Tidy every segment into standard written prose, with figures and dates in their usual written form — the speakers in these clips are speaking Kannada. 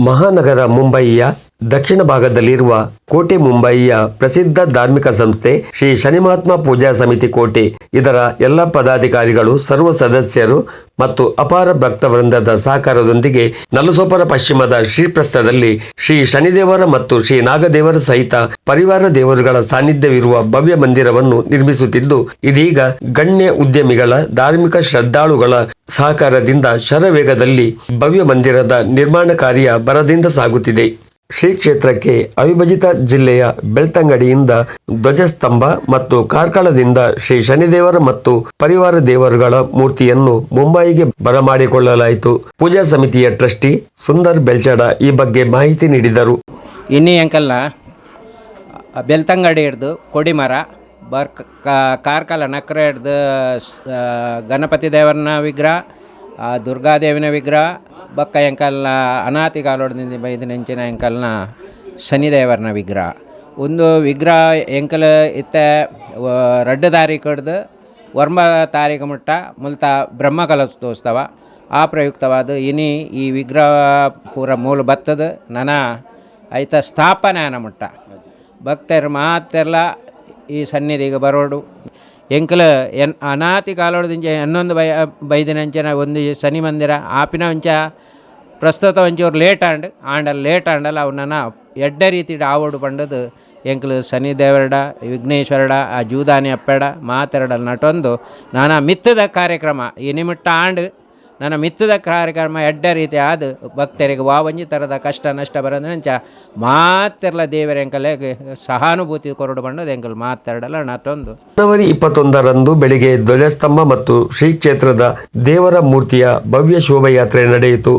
ಮಹಾನಗರ ಮುಂಬಯಿಯ ದಕ್ಷಿಣ ಭಾಗದಲ್ಲಿರುವ ಕೋಟೆ ಮುಂಬಯಿಯ ಪ್ರಸಿದ್ಧ ಧಾರ್ಮಿಕ ಸಂಸ್ಥೆ ಶ್ರೀ ಶನಿಮಹಾತ್ಮ ಪೂಜಾ ಸಮಿತಿ ಕೋಟೆ. ಇದರ ಎಲ್ಲ ಪದಾಧಿಕಾರಿಗಳು, ಸರ್ವ ಸದಸ್ಯರು ಮತ್ತು ಅಪಾರ ಭಕ್ತವೃಂದದ ಸಹಕಾರದೊಂದಿಗೆ ನಲಸೋಪರ ಪಶ್ಚಿಮದ ಶ್ರೀಪ್ರಸ್ಥದಲ್ಲಿ ಶ್ರೀ ಶನಿದೇವರ ಮತ್ತು ಶ್ರೀ ನಾಗದೇವರ ಸಹಿತ ಪರಿವಾರ ದೇವರುಗಳ ಸಾನ್ನಿಧ್ಯವಿರುವ ಭವ್ಯ ಮಂದಿರವನ್ನು ನಿರ್ಮಿಸುತ್ತಿದ್ದು, ಇದೀಗ ಗಣ್ಯ ಉದ್ಯಮಿಗಳ, ಧಾರ್ಮಿಕ ಶ್ರದ್ಧಾಳುಗಳ ಸಹಕಾರದಿಂದ ಶರವೇಗದಲ್ಲಿ ಭವ್ಯ ಮಂದಿರದ ನಿರ್ಮಾಣ ಕಾರ್ಯ ಭರದಿಂದ ಸಾಗುತ್ತಿದೆ. ಶ್ರೀ ಕ್ಷೇತ್ರಕ್ಕೆ ಅವಿಭಜಿತ ಜಿಲ್ಲೆಯ ಬೆಳ್ತಂಗಡಿಯಿಂದ ಧ್ವಜಸ್ತಂಭ ಮತ್ತು ಕಾರ್ಕಳದಿಂದ ಶ್ರೀ ಶನಿದೇವರ ಮತ್ತು ಪರಿವಾರ ದೇವರುಗಳ ಮೂರ್ತಿಯನ್ನು ಮುಂಬಯಿಗೆ ಬರಮಾಡಿಕೊಳ್ಳಲಾಯಿತು. ಪೂಜಾ ಸಮಿತಿಯ ಟ್ರಸ್ಟಿ ಸುಂದರ್ ಬೆಳ್ಚಡ ಈ ಬಗ್ಗೆ ಮಾಹಿತಿ ನೀಡಿದರು. ಇನ್ನಿ ಅಂಕಲ್ನ ಬೆಳ್ತಂಗಡಿ ಹಿಡ್ದು ಕೊಡಿಮರ ಕಾರ್ಕಳ ನಕ್ರ ಹಿಡ್ದು ಗಣಪತಿ ದೇವರನ ವಿಗ್ರಹ, ದುರ್ಗಾದೇವಿನ ವಿಗ್ರಹ, ಬಕ್ಕ ಎಂಕಲ್ನ ಅನಾತಿ ಕಾಲೋಡದಿಂದ ಬೈದಿನಂಚಿನ ಎಂಕಲ್ನ ಶನಿದೇವರನ ವಿಗ್ರಹ. ಒಂದು ವಿಗ್ರಹ ಎಂಕಲ್ ಇತ್ತೆ ರಡ್ಡು ತಾರೀಕು ಹಿಡ್ದು ವರ್ಮ ತಾರೀಕು ಮುಟ್ಟ ಮುಲ್ತ ಬ್ರಹ್ಮಕಲಶೋತ್ಸವ ಆ ಪ್ರಯುಕ್ತವಾದ ಇನಿ ಈ ವಿಗ್ರಹ ಪೂರ ಮೂಲ ಬತ್ತದ ನನ ಐತ ಸ್ಥಾಪನೆ ಅನ ಮುಟ್ಟ ಭಕ್ತರು ಮಾತೆಲ್ಲ ಈ ಸನ್ನಿಧಿಗೆ ಬರೋಡು. ಎಂಕಲ್ ಅನಾತಿ ಕಾಲೋಡದಿಂಚ ಇನ್ನೊಂದು ಬೈದಿನಂಚನ ಒಂದು ಶನಿ ಮಂದಿರ ಆಪಿನ ಒಂಚ ಪ್ರಸ್ತುತ ಒಂಚೂರು ಲೇಟ್ ಆಂಡಲ್ಲ ಅವನ್ನ ಎಡ್ಡ ರೀತಿ ಆವೋಡು ಪಂಡದು ಎಂಕಲ್ ಶನಿ ದೇವರಡ, ವಿಘ್ನೇಶ್ವರಡ, ಆ ಜೂದಾನಿ ಅಪ್ಪೆಡ ಮಾತೆರಡಲ್ಲಿ ನಟೊಂದು ನಾನು ಮಿತ್ತದ ಕಾರ್ಯಕ್ರಮ ಈ ನಿಮಿಟ್ಟ ನನ್ನ ಮಿತ್ತದ ಕಾರ್ಯಕ್ರಮ ಎಡ್ಡ ರೀತಿ ಆದ ಭಕ್ತರಿಗೆ ಒಂಜಿ ಥರದ ಕಷ್ಟ ನಷ್ಟ ಬರೋದಂಚ ಮಾತೆರ್ಲ ದೇವರ ಎಂಕಲ್ಗೆ ಸಹಾನುಭೂತಿ ಕೊರಡು ಬಂಡದು ಎಂಕಲ್ ಮಾತೆರಡಲ್ಲ ನಟೊಂದು. ಜನವರಿ 21ರಂದು ಬೆಳಿಗ್ಗೆ ಧ್ವಜಸ್ತಂಭ ಮತ್ತು ಶ್ರೀ ಕ್ಷೇತ್ರದ ದೇವರ ಮೂರ್ತಿಯ ಭವ್ಯ ಶೋಭಾಯಾತ್ರೆ ನಡೆಯಿತು.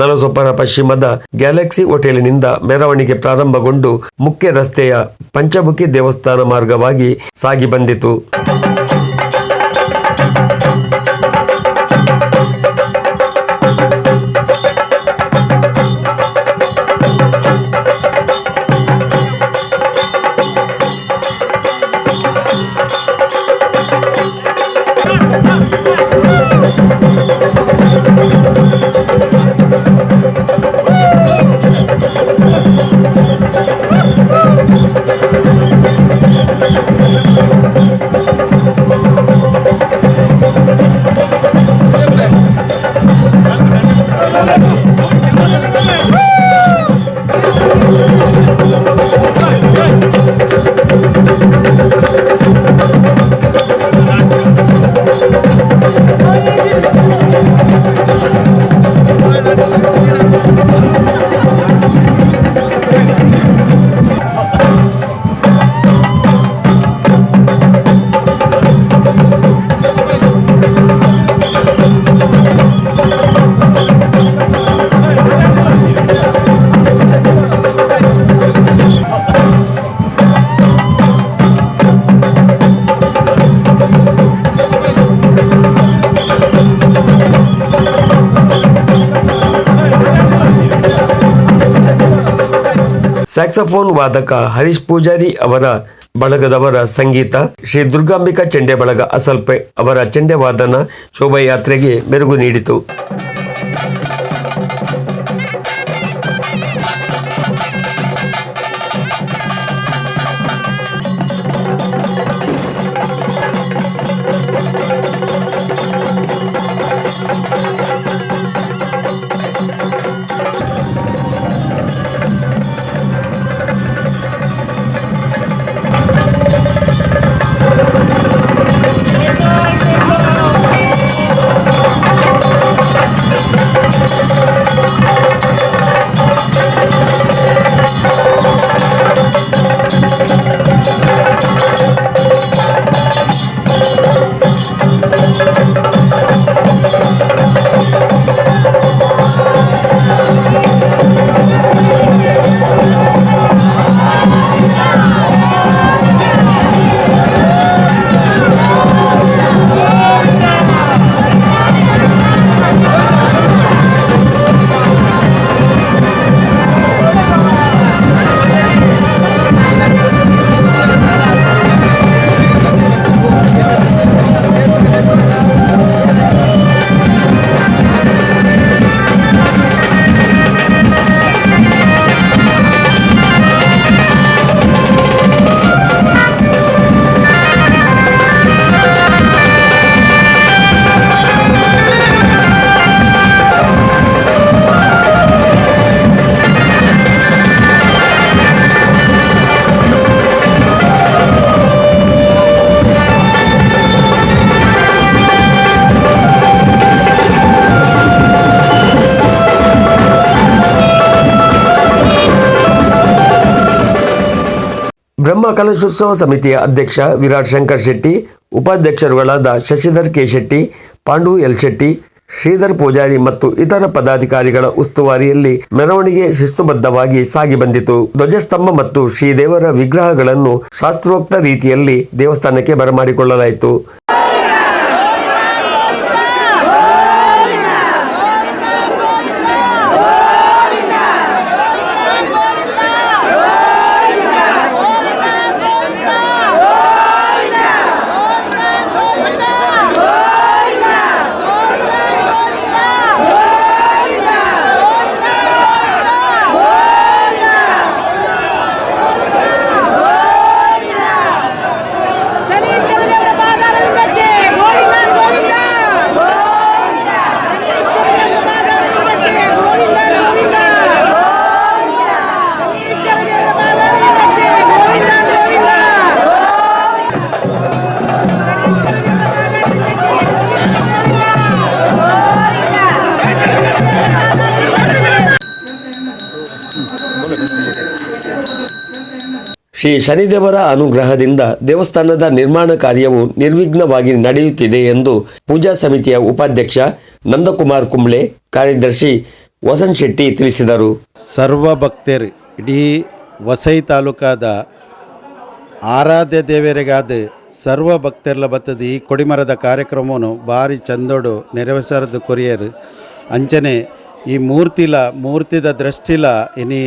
ನಲಸೋಪರ ಪಶ್ಚಿಮದ ಗ್ಯಾಲಕ್ಸಿ ಹೋಟೆಲಿನಿಂದ ಮೆರವಣಿಗೆ ಪ್ರಾರಂಭಗೊಂಡು ಮುಖ್ಯ ರಸ್ತೆಯ ಪಂಚಮುಖಿ ದೇವಸ್ಥಾನ ಮಾರ್ಗವಾಗಿ ಸಾಗಿ ಬಂದಿತು. ಸ್ಯಾಕ್ಸಫೋನ್ ವಾದಕ ಹರೀಶ್ ಪೂಜಾರಿ ಅವರ ಬಳಗದವರ ಸಂಗೀತ, ಶ್ರೀ ದುರ್ಗಾಂಬಿಕಾ ಚೆಂಡೆ ಬಳಗ ಅಸಲ್ಪೆ ಅವರ ಚೆಂಡೆ ವಾದನ ಶೋಭಾಯಾತ್ರೆಗೆ ಮೆರುಗು ನೀಡಿತು. ಬ್ರಹ್ಮ ಕಲಶೋತ್ಸವ ಸಮಿತಿಯ ಅಧ್ಯಕ್ಷ ವಿರಾಟ್ ಶಂಕರ್ ಶೆಟ್ಟಿ, ಉಪಾಧ್ಯಕ್ಷರುಗಳಾದ ಶಶಿಧರ್ ಕೆ ಶೆಟ್ಟಿ, ಪಾಂಡು ಎಲ್ ಶೆಟ್ಟಿ, ಶ್ರೀಧರ್ ಪೂಜಾರಿ ಮತ್ತು ಇತರ ಪದಾಧಿಕಾರಿಗಳ ಉಸ್ತುವಾರಿಯಲ್ಲಿ ಮೆರವಣಿಗೆ ಶಿಸ್ತುಬದ್ಧವಾಗಿ ಸಾಗಿ ಬಂದಿತು. ಧ್ವಜಸ್ತಂಭ ಮತ್ತು ಶ್ರೀದೇವರ ವಿಗ್ರಹಗಳನ್ನು ಶಾಸ್ತ್ರೋಕ್ತ ರೀತಿಯಲ್ಲಿ ದೇವಸ್ಥಾನಕ್ಕೆ ಬರಮಾಡಿಕೊಳ್ಳಲಾಯಿತು. ಶ್ರೀ ಶನಿದೇವರ ಅನುಗ್ರಹದಿಂದ ದೇವಸ್ಥಾನದ ನಿರ್ಮಾಣ ಕಾರ್ಯವು ನಿರ್ವಿಘ್ನವಾಗಿ ನಡೆಯುತ್ತಿದೆ ಎಂದು ಪೂಜಾ ಸಮಿತಿಯ ಉಪಾಧ್ಯಕ್ಷ ನಂದಕುಮಾರ್ ಕುಂಬ್ಳೆ, ಕಾರ್ಯದರ್ಶಿ ವಸಂತ್ ಶೆಟ್ಟಿ ತಿಳಿಸಿದರು. ಸರ್ವ ಭಕ್ತರು ಇಡೀ ವಸೈ ತಾಲೂಕಾದ ಆರಾಧ್ಯ ದೇವರಿಗಾದ ಸರ್ವ ಭಕ್ತರ್ಲ ಬತ್ತದ ಈ ಕೊಡಿಮರದ ಕಾರ್ಯಕ್ರಮವನ್ನು ಭಾರಿ ಚಂದೋಡು ನೆರವೇರಿಸದು ಕೊರಿಯರು ಅಂಚನೆ ಈ ಮೂರ್ತಿದ ದೃಷ್ಟಿಲ ಇನ್ನಿ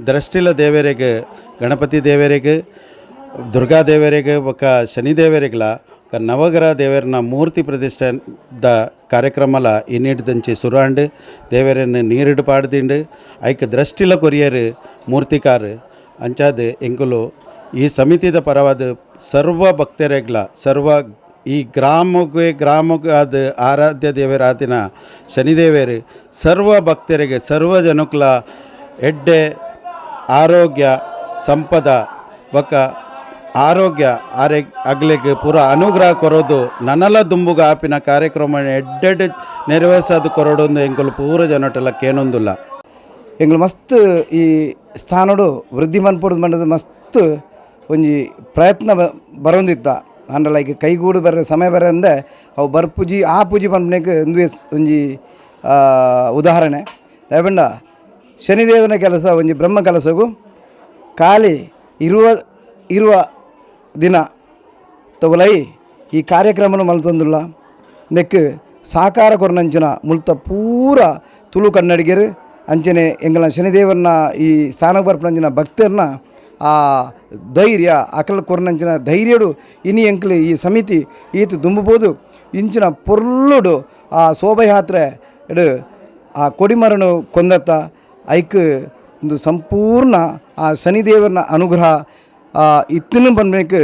ದೃಷ್ಟಿಲ ದೇವರಿಗೆ ಗಣಪತಿ ದೇವರಿಗೆ ದುರ್ಗಾ ದೇವರಿಗೆ ఒక ಶನಿ ದೇವರಿಗಳ ఒక ನವಗ್ರಹ ದೇವರನ್ನ ಮೂರ್ತಿ ಪ್ರತಿಷ್ಠೆದ ಕಾರ್ಯಕ್ರಮಲ ಇನ್ನಿಡ್ದಂಚಿ ಸುರಾಂಡ್ ದೇವರನ್ನು ನೀರಿಡು ಪಾಡ್ದಿಂಡು ಐಕ್ ದೃಷ್ಟಿಲ ಕೊರಿಯರು ಮೂರ್ತಿಕಾರ್ ಅಂಚಾದ ಎಂಕುಲು ಈ ಸಮಿತಿದ ಪರವಾದ ಸರ್ವ ಭಕ್ತರಿಗಳ ಸರ್ವ ಈ ಗ್ರಾಮಕ್ಕೆ ಆದ ಆರಾಧ್ಯ ದೇವರಾದಿನ ಶನಿದೇವರು ಸರ್ವ ಭಕ್ತರಿಗೆ ಸರ್ವ ಜನಕ್ಕಲ ಎಡ್ಡೆ ಆರೋಗ್ಯ ಸಂಪದ ಬಕ ಆರೋಗ್ಯ ಆಗ್ಲಿಕ್ಕೆ ಪೂರ ಅನುಗ್ರಹ ಕೊರೋದು ನನಲ ದುಂಬುಗ ಆಪಿನ ಕಾರ್ಯಕ್ರಮ ಎಡ್ಡೆಡ್ ನೆರವೇರಿಸೋದು ಕೊರೋಡೊಂದು ಎಂಕುಲು ಪೂರ ಜನಟೆಲ್ಲ ಕೇನೊಂದಿಲ್ಲ ಎಂಗಳು ಮಸ್ತ್ ಈ ಸ್ಥಾನಡು ವೃದ್ಧಿ ಮನ್ಪೊಡು ಮಂಡದ ಮಸ್ತ್ ಒಂಜಿ ಪ್ರಯತ್ನ ಬರೋಂದಿತ್ತ ಅಂದ್ರೆ ಲೈಕ್ ಕೈಗೂಡು ಬರ ಸಮಯ ಬರ ಅಂದೆ ಅವು ಬರ್ಪೂಜಿ ಆ ಪೂಜಿ ಪಂಪನೆಗೆ ಒಂಜಿ ಉದಾಹರಣೆ ದಯಪಂಡ ಶನಿದೇವನ ಕೆಲಸ ಒಂಜಿ ಬ್ರಹ್ಮ ಕೆಲಸಗೂ ಖಾಲಿ ಇರುವ ದಿನ ತಗೊಲೈ ಈ ಕಾರ್ಯಕ್ರಮನ ಮಲ್ತೊಂದುಲ್ಲ ನೆಕ್ ಸಾಕಾರ ಕೊರನಂಚಿನ ಮುಲ್ತ ಪೂರ ತುಳು ಕನ್ನಡಿಗರು ಅಂಚನೆ ಎಂಗಳ ಶನಿದೇವರನ್ನ ಈ ಸ್ಥಾನಕ್ಕೆ ಬರ್ಪಂಚಿನ ಭಕ್ತರನ್ನ ಆ ಧೈರ್ಯ ಅಕಲ್ ಕೊರ್ನಂಚಿನ ಧೈರ್ಯಡು ಇನಿ ಎಂಕ್ಲು ಈ ಸಮಿತಿ ಈತು ದುಂಬಬೋದು ಇಂಚಿನ ಪೊರ್ಲುಡು ಆ ಶೋಭಯಾತ್ರೆ ಇಡು ಆ ಕೊಡಿಮರನು ಕೊಂದತ್ತ ಐಕ್ ಒಂದು ಸಂಪೂರ್ಣ ಆ ಶನಿದೇವರನ ಅನುಗ್ರಹ ಇತ್ತಿನ ಬಂದ್ಬೇಕು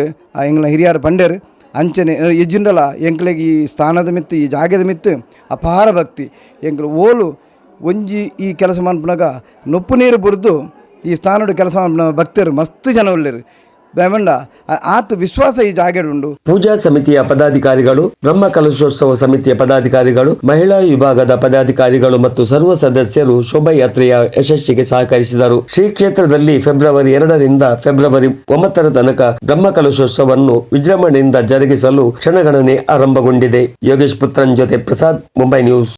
ಎಂಗ್ಲ ಹಿರಿಯರು ಬಂಡರು ಅಂಚನೆ ಎಜ್ಜಿಂಡಲ ಎಂಕ್ಲೆಗೆ ಈ ಸ್ಥಾನದ ಮಿತ್ತು ಈ ಜಾಗದ ಮಿತ್ತು ಅಪಾರ ಭಕ್ತಿ ಎಂಕ್ಲು ಓಲು ಒಂಜಿ ಈ ಕೆಲಸ ಮಾಡ್ಪನಾಗ ನೊಪ್ಪು ನೀರು ಬುಡ್ದು ಈ ಸ್ಥಾನಡು ಕೆಲಸ ಮಾಡ್ಪನ ಭಕ್ತರು ಮಸ್ತ್ ಜನ ಒಳ್ಳೆರು ಬೇಮಂಡ ಆತು ವಿಶ್ವಾಸ ಈ ಜಾಗಡುಂಡು. ಪೂಜಾ ಸಮಿತಿಯ ಪದಾಧಿಕಾರಿಗಳು, ಬ್ರಹ್ಮ ಕಲಶೋತ್ಸವ ಸಮಿತಿಯ ಪದಾಧಿಕಾರಿಗಳು, ಮಹಿಳಾ ವಿಭಾಗದ ಪದಾಧಿಕಾರಿಗಳು ಮತ್ತು ಸರ್ವ ಸದಸ್ಯರು ಶೋಭಾಯಾತ್ರೆಯ ಯಶಸ್ಸಿಗೆ ಸಹಕರಿಸಿದರು. ಶ್ರೀ ಕ್ಷೇತ್ರದಲ್ಲಿ ಫೆಬ್ರವರಿ 2ರಿಂದ ಫೆಬ್ರವರಿ 9 ತನಕ ಬ್ರಹ್ಮ ಕಲಶೋತ್ಸವವನ್ನು ವಿಜೃಂಭಣೆಯಿಂದ ಜರುಗಿಸಲು ಕ್ಷಣಗಣನೆ ಆರಂಭಗೊಂಡಿದೆ. ಯೋಗೇಶ್ ಪುತ್ರನ್ ಜೊತೆ ಪ್ರಸಾದ್, ಮುಂಬೈ ನ್ಯೂಸ್.